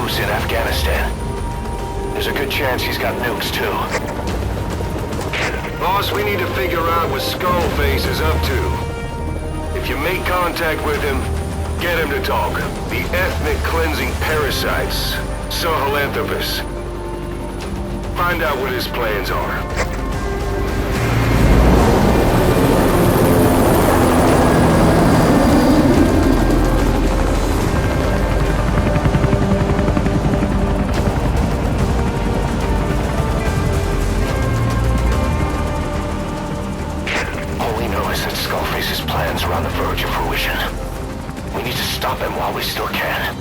moves in Afghanistan. There's a good chance he's got nukes, too. Boss, we need to figure out what Skullface is up to. If you make contact with him, get him to talk. The ethnic cleansing parasites, Sahelanthropus. Find out what his plans are. Skullface's plans are on the verge of fruition. We need to stop him while we still can.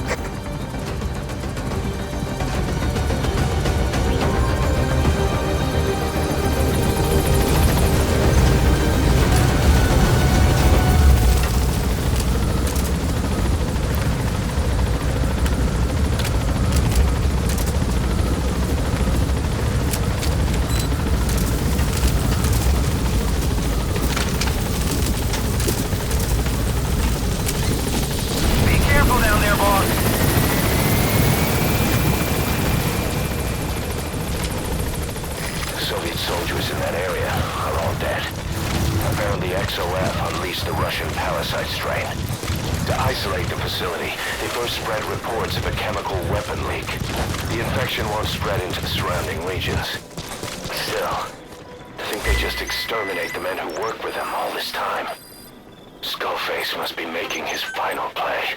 Soviet soldiers in that area are all dead. Apparently XOF unleashed the Russian parasite strain. To isolate the facility, they first spread reports of a chemical weapon leak. The infection won't spread into the surrounding regions. Still, to think they just exterminate the men who work with them all this time. Skullface must be making his final play.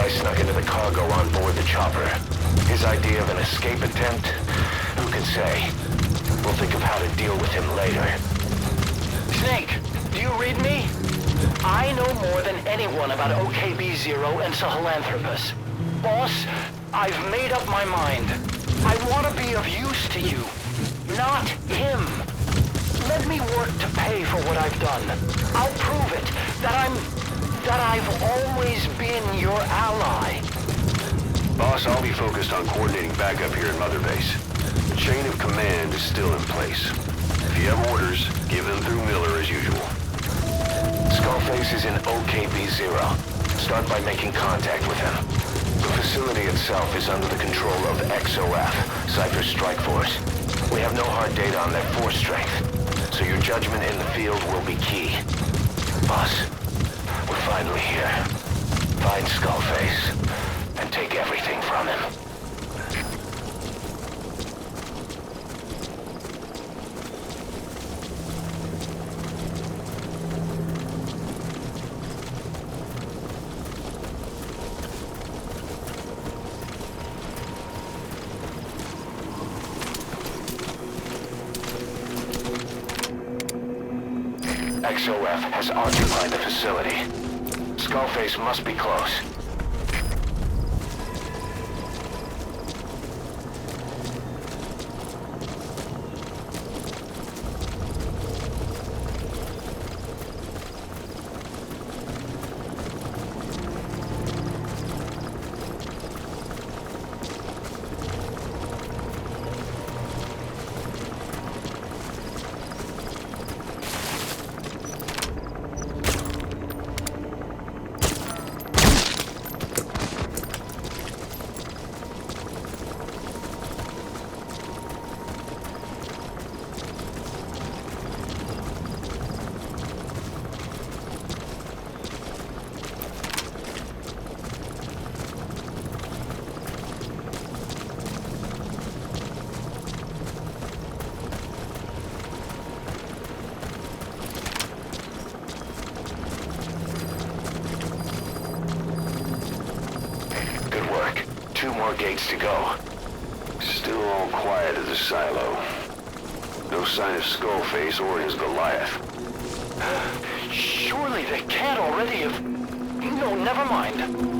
Snuck into the cargo on board the chopper. His idea of an escape attempt? Who can say? We'll think of how to deal with him later. Snake, do you read me? I know more than anyone about OKB-0 and Sahelanthropus. Boss, I've made up my mind. I want to be of use to you, not him. Let me work to pay for what I've done. I'll prove it, that I've always been your ally. Boss, I'll be focused on coordinating backup here in Mother Base. The chain of command is still in place. If you have orders, give them through Miller as usual. Skullface is in OKB-0. Start by making contact with him. The facility itself is under the control of XOF, Cypher Strike Force. We have no hard data on their force strength, so your judgment in the field will be key. Boss, we're finally here. Find Skullface and take everything from him. XOF has occupied the facility. Skullface must be close. 2 more gates to go. Still all quiet at the silo. No sign of Skullface or his Goliath. Surely they can't already have... No, never mind.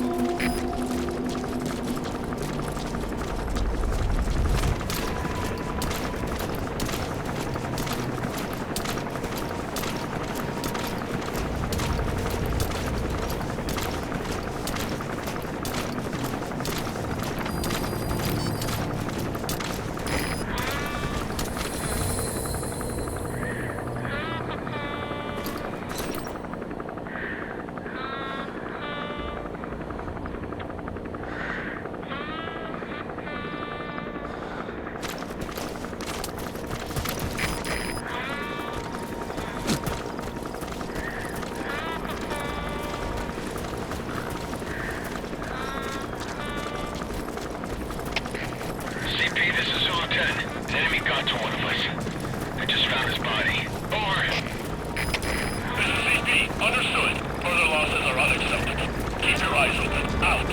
CP, this is Zulu 10. An enemy got to one of us. I just found his body. Over. This is CP. Understood. Further losses are unacceptable. Keep your eyes open. Out.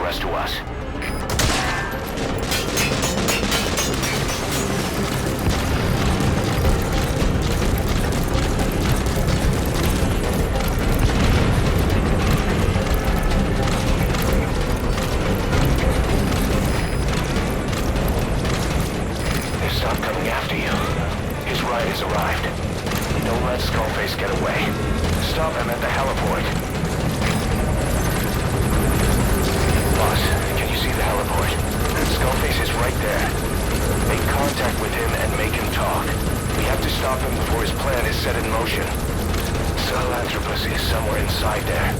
rest to us. They stopped coming after you. His ride has arrived. Don't let Skullface get away. Stop him at the heliport. Boss, can you see the heliport? Skullface is right there. Make contact with him and make him talk. We have to stop him before his plan is set in motion. Sahelanthropus is somewhere inside there.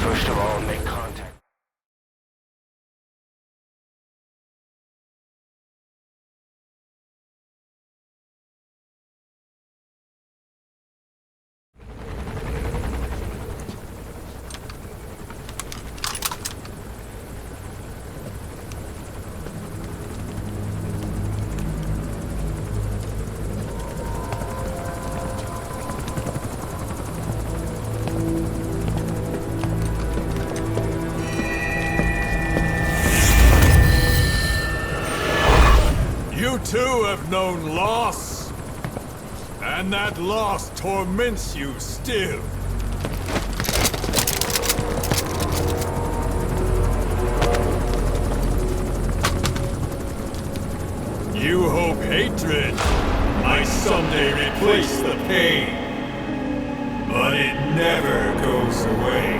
First of all, make contact. You too have known loss, and that loss torments you still. You hope hatred might someday replace the pain, but it never goes away.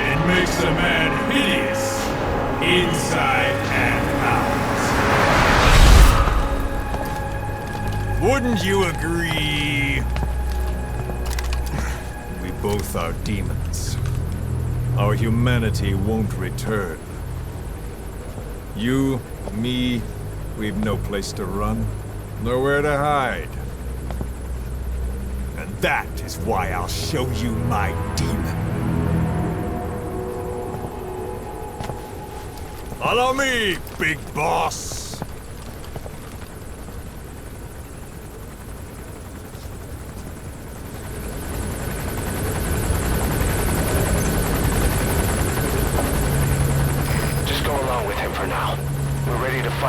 It makes a man hideous, inside and out. Wouldn't you agree? We both are demons. Our humanity won't return. You, me, we've no place to run, nowhere to hide. And that is why I'll show you my demon. Follow me, big boss!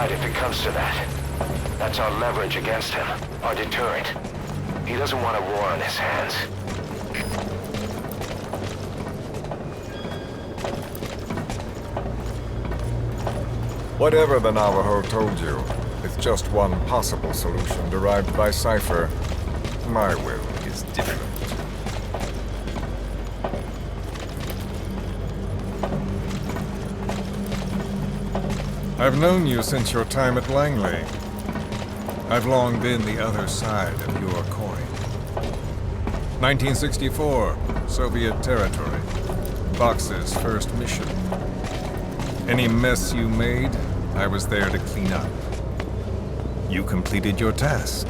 If it comes to that. That's our leverage against him, our deterrent. He doesn't want a war on his hands. Whatever the Navajo told you, it's just one possible solution derived by Cypher. My will is different. I've known you since your time at Langley. I've long been the other side of your coin. 1964, Soviet territory. Box's first mission. Any mess you made, I was there to clean up. You completed your task,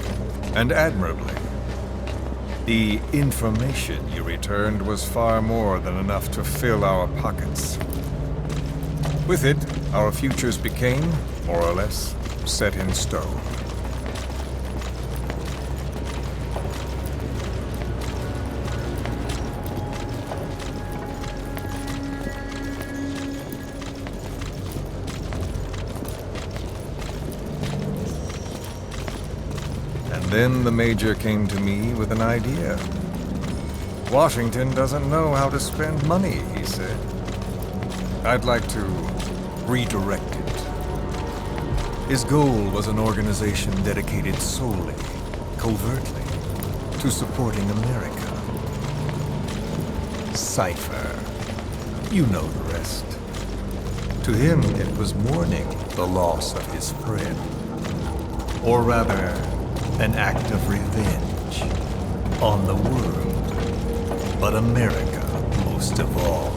and admirably. The information you returned was far more than enough to fill our pockets. With it, our futures became, more or less, set in stone. And then the Major came to me with an idea. Washington doesn't know how to spend money, he said. I'd like to redirect it. His goal was an organization dedicated solely, covertly, to supporting America. Cypher. You know the rest. To him, it was mourning the loss of his friend. Or rather, an act of revenge on the world, but America most of all.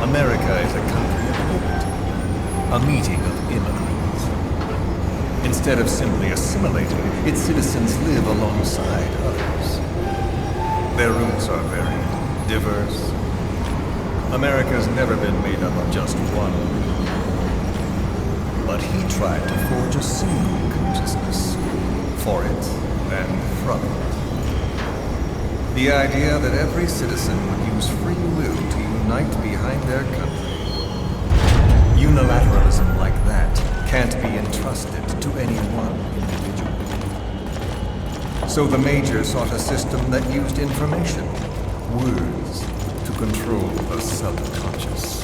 America is a country of hope, a meeting of immigrants. Instead of simply assimilating, its citizens live alongside others. Their roots are varied, diverse. America's never been made up of just one. but he tried to forge a single consciousness. For it and from it. The idea that every citizen would use free will to unite behind their country. Unilateralism like that can't be entrusted to any one individual. So the Major sought a system that used information, words, to control the subconscious.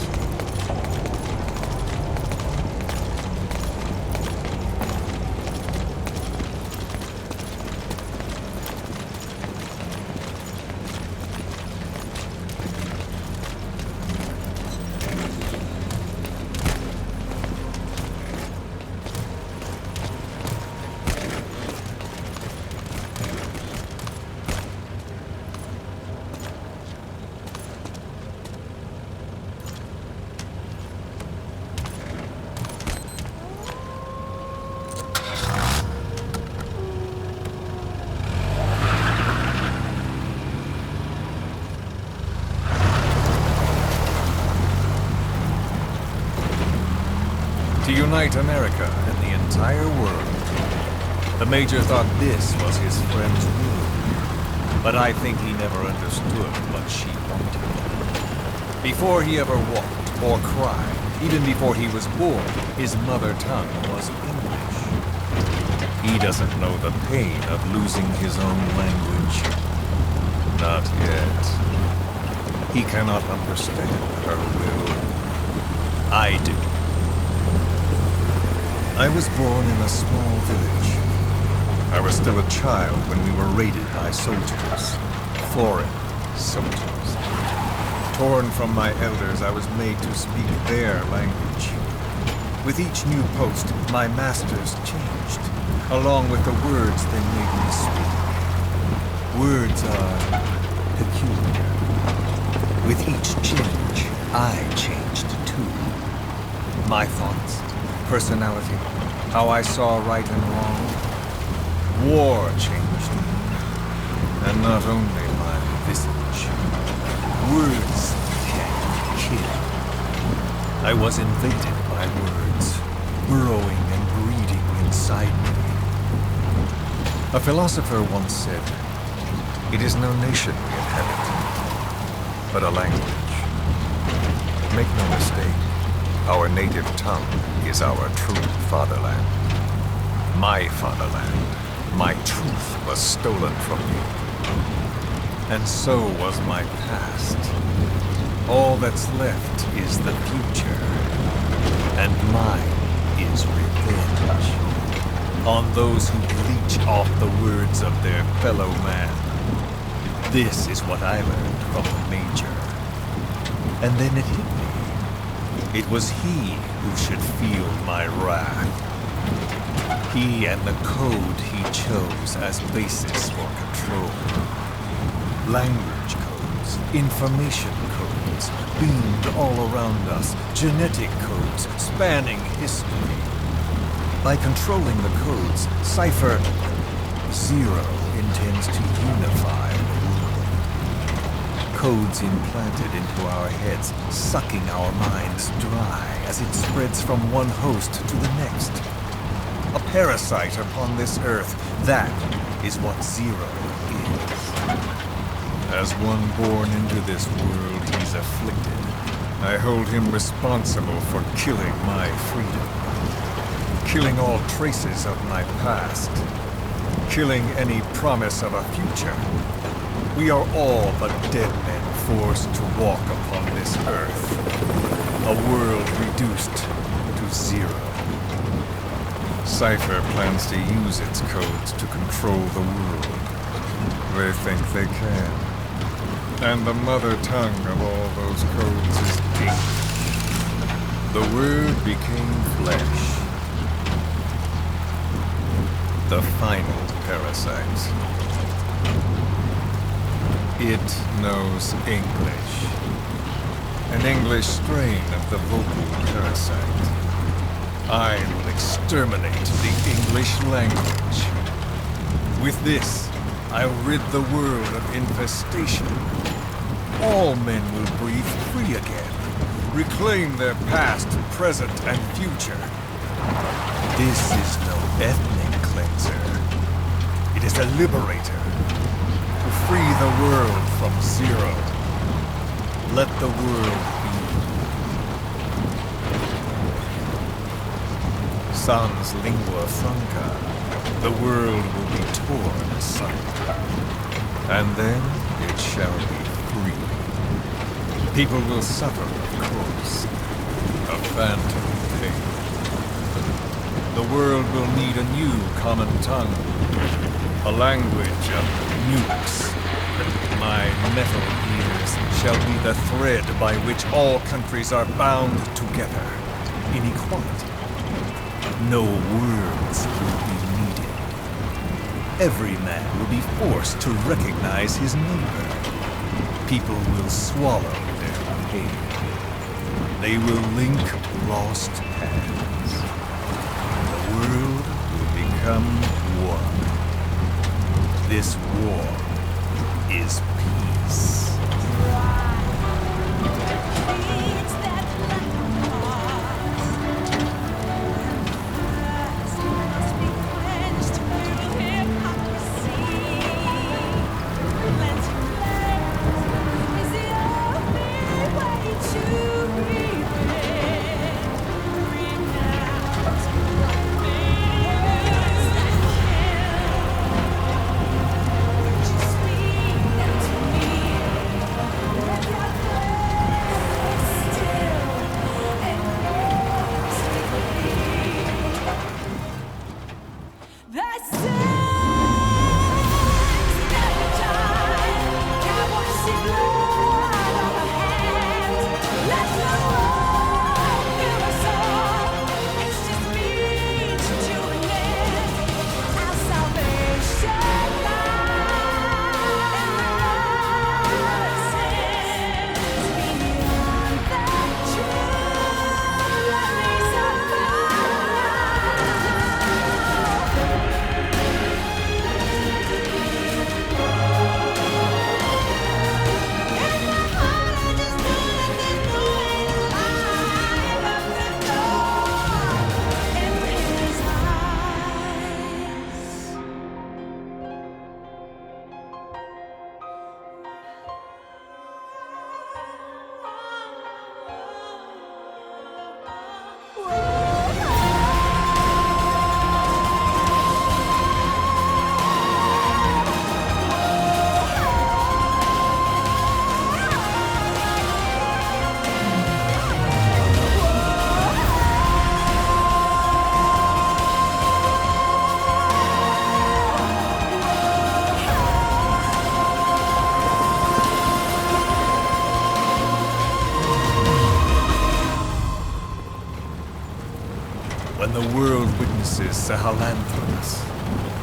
To unite America and the entire world. The Major thought this was his friend's will, but I think he never understood what she wanted. Before he ever walked or cried, even before he was born, his mother tongue was English. He doesn't know the pain of losing his own language. Not yet. He cannot understand her will. I do. I was born in a small village. I was still a child when we were raided by soldiers. Foreign soldiers. Torn from my elders, I was made to speak their language. With each new post, my masters changed, along with the words they made me speak. Words are peculiar. With each change, I changed too. My thoughts, personality, how I saw right and wrong. War changed me, and not only my visage. Words can kill. I was invaded by words, burrowing and breeding inside me. A philosopher once said, "It is no nation we inhabit, but a language." Make no mistake, our native tongue is our true fatherland. My fatherland, my truth was stolen from me. And so was my past. All that's left is the future. And mine is revenge. On those who leech off the words of their fellow man. This is what I learned from the Major. And then it hit me. It was he who should feel my wrath. He and the code he chose as basis for control. Language codes, information codes, beamed all around us, genetic codes spanning history. By controlling the codes, Cypher Zero intends to unify the world. Codes implanted into our heads, sucking our minds dry as it spreads from one host to the next. A parasite upon this earth, that is what Zero is. As one born into this world, he's afflicted. I hold him responsible for killing my freedom. Killing all traces of my past. Killing any promise of a future. We are all but dead men forced to walk upon this earth. A world reduced to zero. Cypher plans to use its codes to control the world. They think they can. And the mother tongue of all those codes is English. The word became flesh. The final parasite. It knows English. An English strain of the vocal parasite. I will exterminate the English language. With this, I'll rid the world of infestation. All men will breathe free again, reclaim their past, present, and future. This is no ethnic cleanser. It is a liberator. To free the world from Zero. Let the world be. Sans lingua franca. The world will be torn asunder. And then it shall be free. People will suffer, of course. A phantom pain. The world will need a new common tongue. A language of nukes. My metal ears shall be the thread by which all countries are bound together in equality. No words will be needed. Every man will be forced to recognize his neighbor. People will swallow their pain. They will link lost hands. The world will become one. This war is peace. When the world witnesses Sahelanthropus,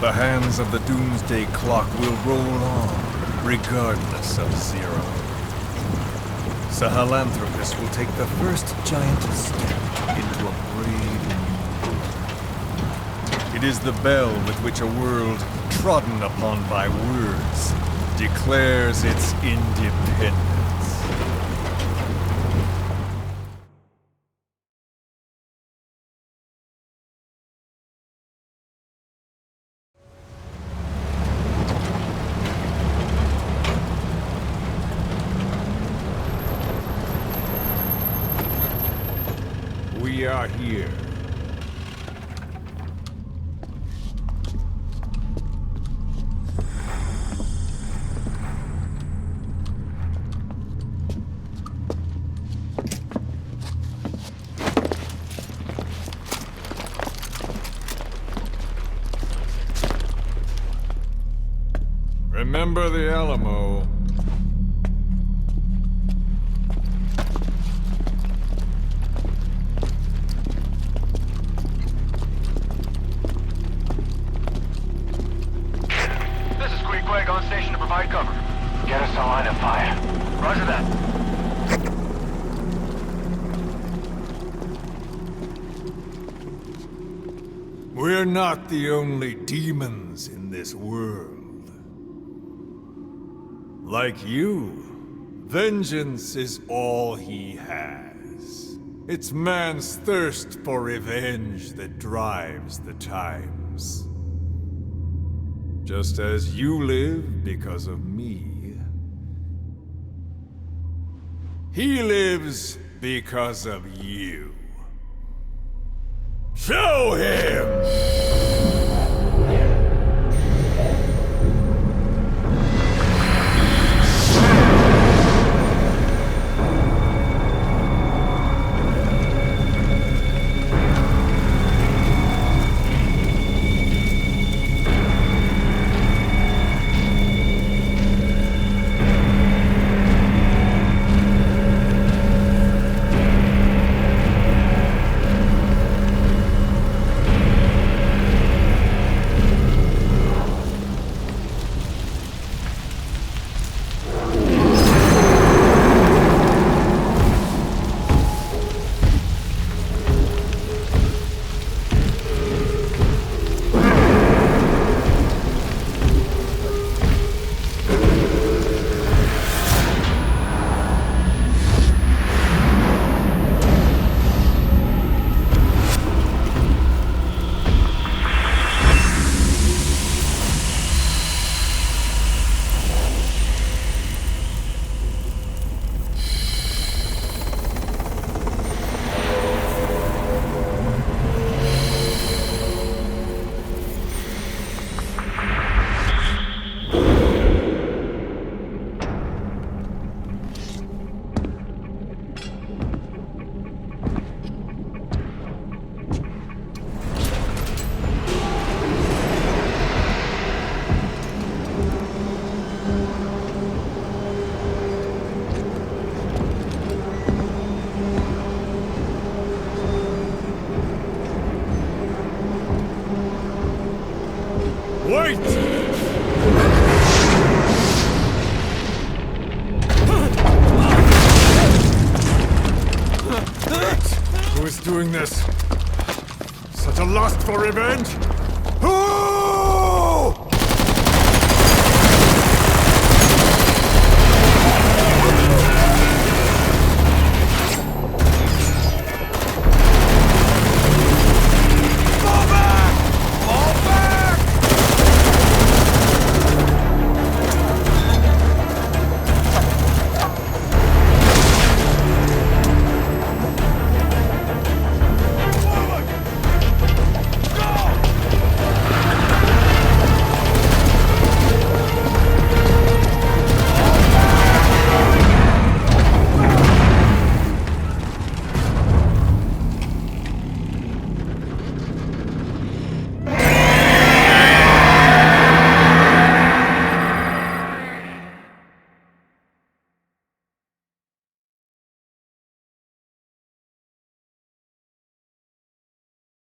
the hands of the Doomsday Clock will roll on, regardless of Zero. Sahelanthropus will take the first giant step into a brave new world. It is the bell with which a world trodden upon by words declares its independence. We are here. Remember the Alamo. On station to provide cover. Get us a line of fire. Roger that. We're not the only demons in this world. Like you, vengeance is all he has. It's man's thirst for revenge that drives the times. Just as you live because of me, he lives because of you. Show him! Wait! Who is doing this? Such a lust for revenge?